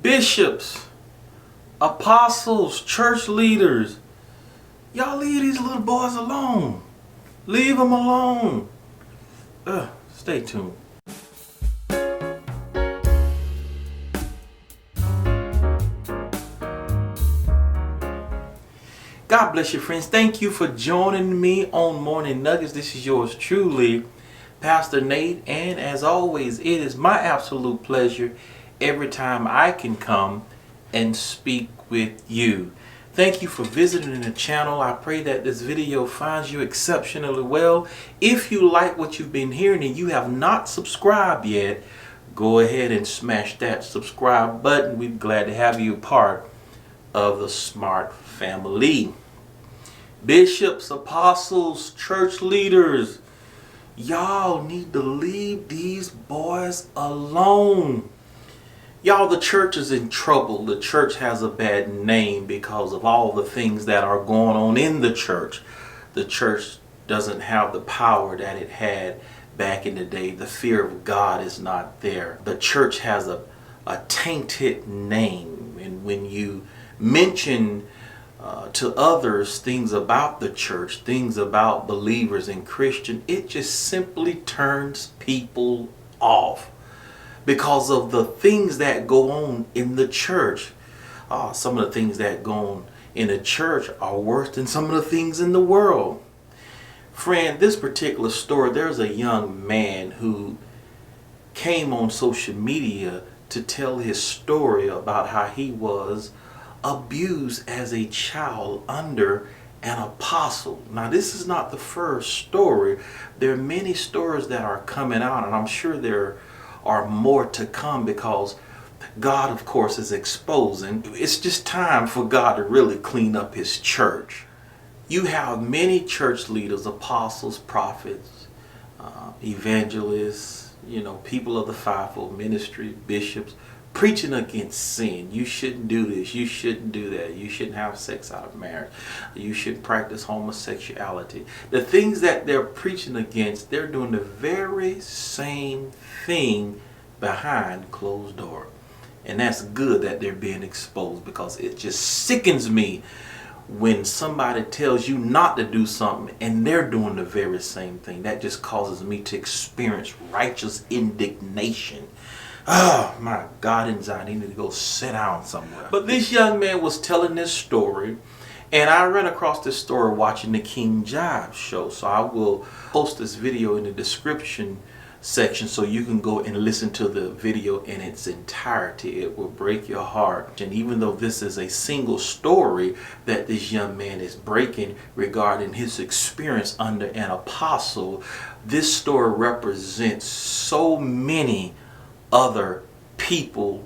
bishops, apostles, church leaders, y'all leave these little boys alone. Leave them alone. Stay tuned. God bless you, friends. Thank you for joining me on Morning Nuggets. This is yours truly, Pastor Nate. And as always, it is my absolute pleasure every time I can come and speak with you. Thank you for visiting the channel. I pray that this video finds you exceptionally well. If you like what you've been hearing and you have not subscribed yet, go ahead and smash that subscribe button. We're glad to have you a part of the Smart family. Bishops, apostles, church leaders, y'all need to leave these boys alone. Y'all, the church is in trouble. The church has a bad name because of all the things that are going on in the church. The church doesn't have the power that it had back in the day. The fear of God is not there. The church has a tainted name. And when you mention to others things about the church, things about believers and Christian, it just simply turns people off because of the things that go on in the church. Some of the things that go on in the church are worse than some of the things in the world. Friend, this particular story, there's a young man who came on social media to tell his story about how he was abused as a child under an apostle. Now, this is not the first story. There are many stories that are coming out, and I'm sure there are more to come because God, of course, is exposing. It's just time for God to really clean up his church. You have many church leaders, apostles, prophets, evangelists, people of the fivefold ministry, bishops, preaching against sin. You shouldn't do this. You shouldn't do that. You shouldn't have sex out of marriage. You shouldn't practice homosexuality. The things that they're preaching against, they're doing the very same thing behind closed door. And that's good that they're being exposed, because it just sickens me when somebody tells you not to do something and they're doing the very same thing. That just causes me to experience righteous indignation. Oh my God, in Zion, he need to go sit down somewhere. But this young man was telling this story, and I ran across this story watching the King Jive show. So I will post this video in the description section so you can go and listen to the video in its entirety. It will break your heart. And even though this is a single story that this young man is breaking regarding his experience under an apostle, this story represents so many other people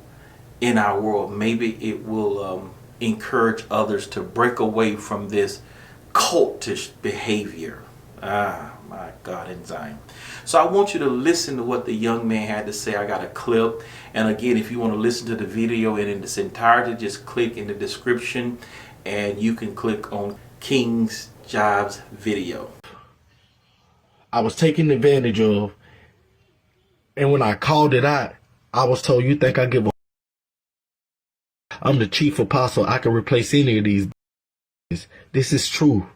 in our world. Maybe it will encourage others to break away from this cultish behavior. My God in Zion. So I want you to listen to what the young man had to say. I got a clip. And again, if you want to listen to the video in its entirety, just click in the description and you can click on King Jive's video. I was taken advantage of, and when I called it out, I was told, you think I give a... I'm the chief apostle. I can replace any of these. This is true.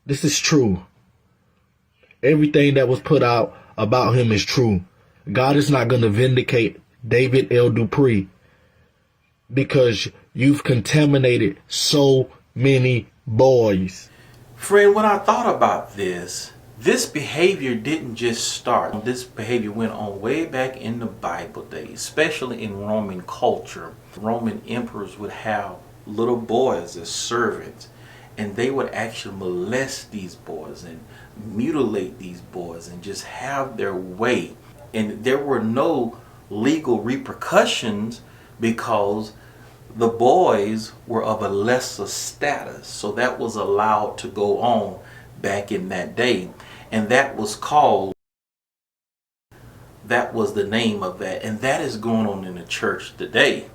This is true. Everything that was put out about him is true. God is not going to vindicate David L. Dupree because you've contaminated so many boys. Friend, when I thought about this behavior didn't just start. This behavior went on way back in the Bible days, especially in Roman culture. Roman emperors would have little boys as servants, and they would actually molest these boys and mutilate these boys and just have their way. And there were no legal repercussions because the boys were of a lesser status. So that was allowed to go on back in that day. And that was the name of that. And that is going on in the church today.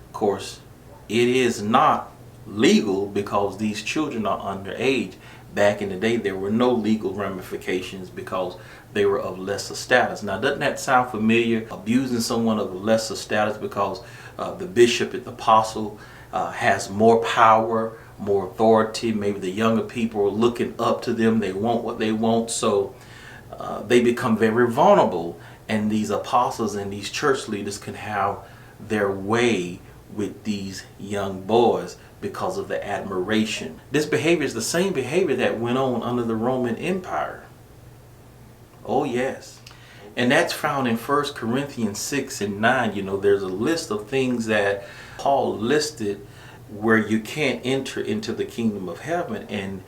Of course, it is not legal because these children are underage. Back in the day, there were no legal ramifications because they were of lesser status. Now, doesn't that sound familiar? Abusing someone of lesser status because the bishop, the apostle, has more power, more authority. Maybe the younger people are looking up to them. They want what they want, so they become very vulnerable. And these apostles and these church leaders can have their way with these young boys because of the admiration. This behavior is the same behavior that went on under the Roman Empire. Oh yes. And that's found in 1 Corinthians 6 and 9. You know, there's a list of things that Paul listed where you can't enter into the kingdom of heaven, and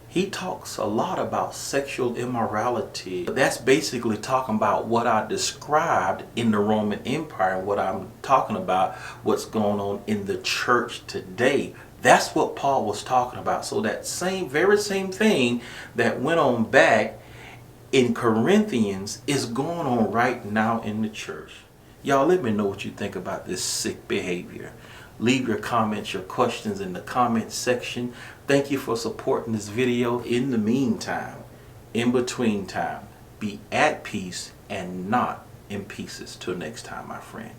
he talks a lot about sexual immorality. That's basically talking about what I described in the Roman Empire, and what I'm talking about, what's going on in the church today. That's what Paul was talking about. So that very same thing that went on back in Corinthians is going on right now in the church. Y'all, let me know what you think about this sick behavior. Leave your comments, your questions in the comment section. Thank you for supporting this video. In the meantime, in between time, be at peace and not in pieces. Till next time, my friend.